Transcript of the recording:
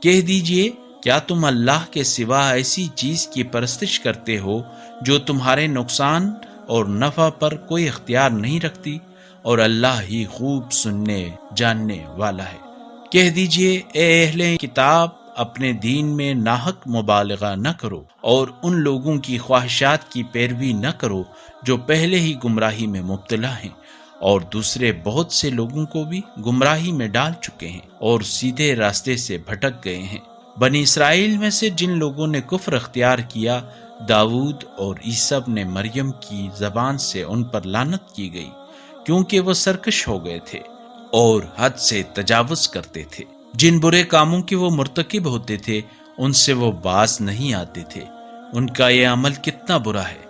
کہہ دیجئے کیا تم اللہ کے سوا ایسی چیز کی پرستش کرتے ہو جو تمہارے نقصان اور نفع پر کوئی اختیار نہیں رکھتی، اور اللہ ہی خوب سننے جاننے والا ہے۔ کہہ دیجئے اے اہل کتاب، اپنے دین میں ناحق مبالغہ نہ کرو اور ان لوگوں کی خواہشات کی پیروی نہ کرو جو پہلے ہی گمراہی میں مبتلا ہیں، اور دوسرے بہت سے لوگوں کو بھی گمراہی میں ڈال چکے ہیں اور سیدھے راستے سے بھٹک گئے ہیں۔ بنی اسرائیل میں سے جن لوگوں نے کفر اختیار کیا، داؤد اور عیسیٰ ابن مریم کی زبان سے ان پر لعنت کی گئی، کیونکہ وہ سرکش ہو گئے تھے اور حد سے تجاوز کرتے تھے۔ جن برے کاموں کے وہ مرتکب ہوتے تھے ان سے وہ باز نہیں آتے تھے۔ ان کا یہ عمل کتنا برا ہے۔